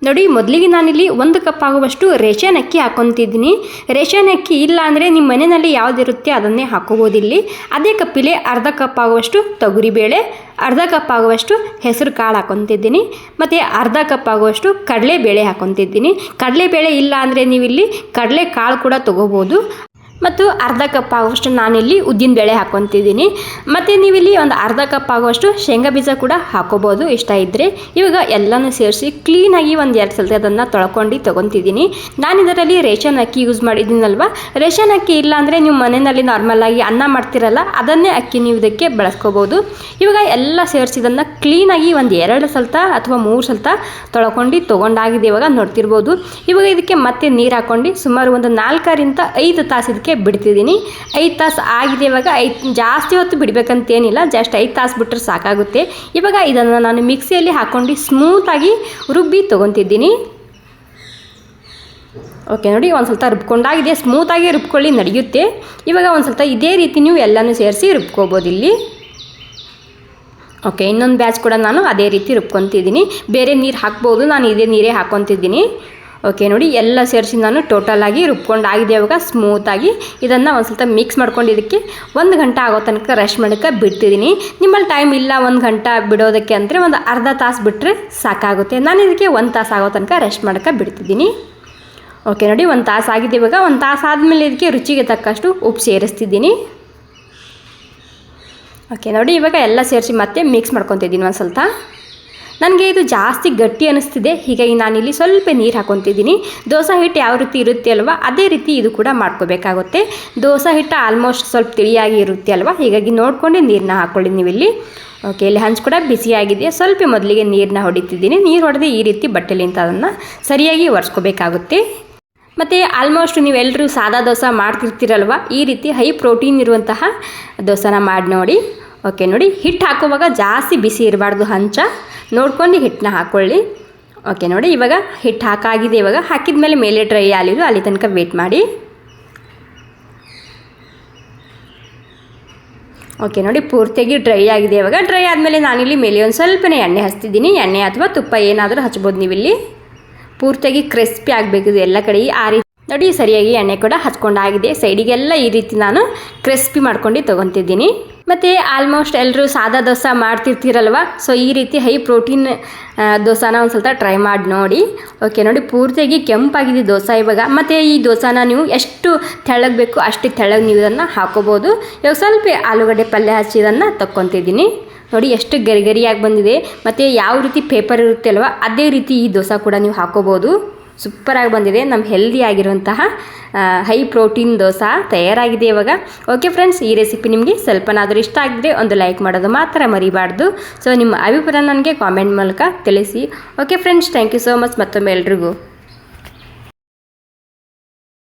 ನೋಡಿ, ಮೊದಲಿಗೆ ನಾನಿಲ್ಲಿ 1 ಕಪ್ ಆಗುವಷ್ಟು ರೇಷನ್ ಅಕ್ಕಿ ಹಾಕ್ಕೊತಿದ್ದೀನಿ. ರೇಷನ್ ಅಕ್ಕಿ ಇಲ್ಲ ಅಂದರೆ ನಿಮ್ಮ ಮನೆಯಲ್ಲಿ ಯಾವುದಿರುತ್ತೆ ಅದನ್ನೇ ಹಾಕ್ಕೋಬೋದಿಲ್ಲಿ. ಅದೇ ಕಪ್ಪಿಲೆ ಅರ್ಧ ಕಪ್ ಆಗುವಷ್ಟು ತೊಗರಿಬೇಳೆ, ಅರ್ಧ ಕಪ್ ಆಗುವಷ್ಟು ಹೆಸರು ಕಾಳು ಹಾಕ್ಕೊತಿದ್ದೀನಿ, ಮತ್ತು ಅರ್ಧ ಕಪ್ ಆಗುವಷ್ಟು ಕಡಲೆಬೇಳೆ ಹಾಕ್ಕೊತಿದ್ದೀನಿ. ಕಡಲೆಬೇಳೆ ಇಲ್ಲ ಅಂದರೆ ನೀವಿಲ್ಲಿ ಕಡಲೆ ಕಾಳು ಕೂಡ ತೊಗೋಬೋದು. ಮತ್ತು ಅರ್ಧ ಕಪ್ ಆಗುವಷ್ಟು ನಾನಿಲ್ಲಿ ಉದ್ದಿನಬೇಳೆ ಹಾಕ್ಕೊತಿದ್ದೀನಿ. ಮತ್ತು ನೀವಿಲ್ಲಿ ಒಂದು ಅರ್ಧ ಕಪ್ ಆಗುವಷ್ಟು ಶೇಂಗಾ ಬೀಜ ಕೂಡ ಹಾಕ್ಕೋಬೋದು ಇಷ್ಟ ಇದ್ದರೆ. ಇವಾಗ ಎಲ್ಲನೂ ಸೇರಿಸಿ ಕ್ಲೀನಾಗಿ ಒಂದು 2 ಸಲ ಅದನ್ನು ತೊಳ್ಕೊಂಡು ತೊಗೊತಿದ್ದೀನಿ. ನಾನು ಇದರಲ್ಲಿ ರೇಷನ್ ಅಕ್ಕಿ ಯೂಸ್ ಮಾಡಿದ್ದೀನಲ್ವ. ರೇಷನ್ ಅಕ್ಕಿ ಇಲ್ಲ ಅಂದರೆ ನೀವು ಮನೆಯಲ್ಲಿ ನಾರ್ಮಲಾಗಿ ಅನ್ನ ಮಾಡ್ತಿರಲ್ಲ, ಅದನ್ನೇ ಅಕ್ಕಿ ನೀವು ಇದಕ್ಕೆ ಬಳಸ್ಕೋಬೋದು. ಇವಾಗ ಎಲ್ಲ ಸೇರಿಸಿದನ್ನು ಕ್ಲೀನಾಗಿ ಒಂದು 2 ಸಲ ಅಥವಾ 3 ಸಲ ತೊಗೊಂಡಾಗಿದೆ. ಇವಾಗ ನೋಡ್ತಿರ್ಬೋದು. ಇವಾಗ ಇದಕ್ಕೆ ಮತ್ತೆ ನೀರು ಹಾಕ್ಕೊಂಡು ಸುಮಾರು ಒಂದು 4 ರಿಂದ 5 ತಾಸು ಇದಕ್ಕೆ ಬಿಡ್ತಿದ್ದೀನಿ. 5 ತಾಸು ಆಗಿದೆ. ಇವಾಗ ಜಾಸ್ತಿ ಹೊತ್ತು ಬಿಡಬೇಕಂತೇನಿಲ್ಲ, ಜಸ್ಟ್ 5 ತಾಸು ಬಿಟ್ಟರೆ ಸಾಕಾಗುತ್ತೆ. ಇವಾಗ ಇದನ್ನು ನಾನು ಮಿಕ್ಸಿಯಲ್ಲಿ ಹಾಕ್ಕೊಂಡು ಸ್ಮೂತಾಗಿ ರುಬ್ಬಿ ತೊಗೊತಿದ್ದೀನಿ. ಓಕೆ ನೋಡಿ, ಒಂದು ಸ್ವಲ್ಪ ರುಬ್ಕೊಂಡಾಗಿದೆ. ಸ್ಮೂತಾಗಿ ರುಬ್ಕೊಳ್ಳಿ, ನಡೆಯುತ್ತೆ. ಇವಾಗ ಒಂದು ಸ್ವಲ್ಪ ಇದೇ ರೀತಿ ನೀವು ಎಲ್ಲನೂ ಸೇರಿಸಿ ರುಬ್ಕೋಬೋದು ಇಲ್ಲಿ. ಓಕೆ, ಇನ್ನೊಂದು ಬ್ಯಾಚ್ ಕೂಡ ನಾನು ಅದೇ ರೀತಿ ರುಬ್ಕೊತಿದ್ದೀನಿ. ಬೇರೆ ನೀರು ಹಾಕ್ಬೋದು, ನಾನು ಇದೇ ನೀರೇ ಹಾಕ್ಕೊತಿದ್ದೀನಿ. ಓಕೆ ನೋಡಿ, ಎಲ್ಲ ಸೇರಿಸಿ ನಾನು ಟೋಟಲಾಗಿ ರುಬ್ಕೊಂಡಾಗಿದೆ. ಇವಾಗ ಸ್ಮೂತಾಗಿ ಇದನ್ನು ಒಂದು ಸ್ವಲ್ಪ ಮಿಕ್ಸ್ ಮಾಡ್ಕೊಂಡು ಇದಕ್ಕೆ 1 ಗಂಟೆ ಆಗೋ ತನಕ ರೆಸ್ಟ್ ಮಾಡೋಕ್ಕೆ ಬಿಡ್ತಿದ್ದೀನಿ. ನಿಮ್ಮಲ್ಲಿ ಟೈಮ್ ಇಲ್ಲ 1 ಗಂಟೆ ಬಿಡೋದಕ್ಕೆ ಅಂದರೆ ಒಂದು ಅರ್ಧ ತಾಸು ಬಿಟ್ಟರೆ ಸಾಕಾಗುತ್ತೆ. ನಾನು ಇದಕ್ಕೆ 1 ತಾಸು ಆಗೋ ತನಕ ರೆಸ್ಟ್ ಮಾಡೋಕ್ಕೆ ಬಿಡ್ತಿದ್ದೀನಿ. ಓಕೆ ನೋಡಿ, 1 ತಾಸು ಆಗಿದೆ. ಇವಾಗ 1 ತಾಸು ಆದಮೇಲೆ ಇದಕ್ಕೆ ರುಚಿಗೆ ತಕ್ಕಷ್ಟು ಉಪ್ಪು ಸೇರಿಸ್ತಿದ್ದೀನಿ. ಓಕೆ ನೋಡಿ, ಇವಾಗ ಎಲ್ಲ ಸೇರಿಸಿ ಮತ್ತೆ ಮಿಕ್ಸ್ ಮಾಡ್ಕೊತಿದ್ದೀನಿ ಒಂದು ಸ್ವಲ್ಪ. ನನಗೆ ಇದು ಜಾಸ್ತಿ ಗಟ್ಟಿ ಅನ್ನಿಸ್ತಿದೆ, ಹೀಗಾಗಿ ನಾನಿಲ್ಲಿ ಸ್ವಲ್ಪ ನೀರು ಹಾಕ್ಕೊತಿದ್ದೀನಿ. ದೋಸೆ ಹಿಟ್ಟು ಯಾವ ರೀತಿ ಇರುತ್ತೆ ಅಲ್ವಾ, ಅದೇ ರೀತಿ ಇದು ಕೂಡ ಮಾಡ್ಕೋಬೇಕಾಗುತ್ತೆ. ದೋಸೆ ಹಿಟ್ಟು ಆಲ್ಮೋಸ್ಟ್ ಸ್ವಲ್ಪ ತಿಳಿಯಾಗಿ ಇರುತ್ತೆ ಅಲ್ವಾ, ಹೀಗಾಗಿ ನೋಡ್ಕೊಂಡು ನೀರನ್ನ ಹಾಕ್ಕೊಳ್ಳಿ ನೀವಿಲ್ಲಿ. ಓಕೆ, ಇಲ್ಲಿ ಹಂಚು ಕೂಡ ಬಿಸಿಯಾಗಿದೆ. ಸ್ವಲ್ಪ ಮೊದಲಿಗೆ ನೀರನ್ನ ಹೊಡಿತಿದ್ದೀನಿ. ನೀರು ಹೊಡೆದು ಈ ರೀತಿ ಬಟ್ಟೆಲಿಂದ ಅದನ್ನು ಸರಿಯಾಗಿ ಒರೆಸ್ಕೋಬೇಕಾಗುತ್ತೆ. ಮತ್ತು ಆಲ್ಮೋಸ್ಟ್ ನೀವೆಲ್ಲರೂ ಸಾದಾ ದೋಸೆ ಮಾಡ್ತಿರ್ತೀರಲ್ವ, ಈ ರೀತಿ ಹೈ ಪ್ರೋಟೀನ್ ಇರುವಂತಹ ದೋಸೆನ ಮಾಡಿ ನೋಡಿ. ಓಕೆ ನೋಡಿ, ಹಿಟ್ಟು ಹಾಕುವಾಗ ಜಾಸ್ತಿ ಬಿಸಿ ಇರಬಾರ್ದು, ಹಂಚ ನೋಡ್ಕೊಂಡು ಹಿಟ್ಟನ್ನ ಹಾಕ್ಕೊಳ್ಳಿ. ಓಕೆ ನೋಡಿ, ಇವಾಗ ಹಿಟ್ಟು ಹಾಕಾಗಿದೆ. ಇವಾಗ ಹಾಕಿದ ಮೇಲೆ ಡ್ರೈ ಆಲಿದು ಅಲ್ಲಿ ತನಕ ವೇಟ್ ಮಾಡಿ. ಓಕೆ ನೋಡಿ, ಪೂರ್ತಿಯಾಗಿ ಡ್ರೈ ಆಗಿದೆ. ಇವಾಗ ಡ್ರೈ ಆದಮೇಲೆ ನಾನಿಲ್ಲಿ ಮೇಲೆ ಒಂದು ಸ್ವಲ್ಪನೇ ಎಣ್ಣೆ ಹಚ್ತಿದ್ದೀನಿ. ಎಣ್ಣೆ ಅಥವಾ ತುಪ್ಪ ಏನಾದರೂ ಹಚ್ಬೋದು ನೀವಿಲ್ಲಿ. ಪೂರ್ತಿಯಾಗಿ ಕ್ರಿಸ್ಪಿ ಆಗಬೇಕು ಇದು ಎಲ್ಲ ಕಡೆ. ಆ ರೀತಿ ನೋಡಿ, ಸರಿಯಾಗಿ ಎಣ್ಣೆ ಕೂಡ ಹಚ್ಕೊಂಡಾಗಿದೆ. ಸೈಡಿಗೆಲ್ಲ ಈ ರೀತಿ ನಾನು ಕ್ರಿಸ್ಪಿ ಮಾಡ್ಕೊಂಡು ತೊಗೊತಿದ್ದೀನಿ. ಮತ್ತು ಆಲ್ಮೋಸ್ಟ್ ಎಲ್ಲರೂ ಸಾದಾ ದೋಸೆ ಮಾಡ್ತಿರ್ತೀರಲ್ವ, ಸೊ ಈ ರೀತಿ ಹೈ ಪ್ರೋಟೀನ್ ದೋಸೆನ ಒಂದು ಸ್ವಲ್ಪ ಟ್ರೈ ಮಾಡಿ ನೋಡಿ. ಓಕೆ ನೋಡಿ, ಪೂರ್ತಿಯಾಗಿ ಕೆಂಪಾಗಿದೆ ದೋಸೆ ಇವಾಗ. ಮತ್ತು ಈ ದೋಸೆನ ನೀವು ಎಷ್ಟು ತೆಳ್ಳಗೆ ಬೇಕು ಅಷ್ಟು ತೆಳ್ಳಗೆ ನೀವು ಇದನ್ನು ಹಾಕೋಬೋದು. ಇವಾಗ ಸ್ವಲ್ಪ ಆಲೂಗಡ್ಡೆ ಪಲ್ಯ ಹಚ್ಚಿ ಇದನ್ನು ತಕ್ಕೊತಿದ್ದೀನಿ. ನೋಡಿ ಎಷ್ಟು ಗರಿಗರಿಯಾಗಿ ಬಂದಿದೆ. ಮತ್ತು ಯಾವ ರೀತಿ ಪೇಪರ್ ಇರುತ್ತೆ ಅಲ್ವ, ಅದೇ ರೀತಿ ಈ ದೋಸೆ ಕೂಡ ನೀವು ಹಾಕೋಬೋದು. ಸೂಪರಾಗಿ ಬಂದಿದೆ. ನಮ್ಮ ಹೆಲ್ದಿ ಆಗಿರುವಂತಹ ಹೈ ಪ್ರೋಟೀನ್ ದೋಸೆ ತಯಾರಾಗಿದೆ ಇವಾಗ. ಓಕೆ ಫ್ರೆಂಡ್ಸ್, ಈ ರೆಸಿಪಿ ನಿಮಗೆ ಸ್ವಲ್ಪನಾದರೂ ಇಷ್ಟ ಆಗಿದ್ರೆ ಒಂದು ಲೈಕ್ ಮಾಡೋದು ಮಾತ್ರ ಮರಿಬಾರ್ದು. ಸೊ ನಿಮ್ಮ ಅಭಿಪ್ರಾಯ ನನಗೆ ಕಾಮೆಂಟ್ ಮೂಲಕ ತಿಳಿಸಿ. Okay friends, thank you so much. ಮತ್ತೊಮ್ಮೆ ಎಲ್ರಿಗೂ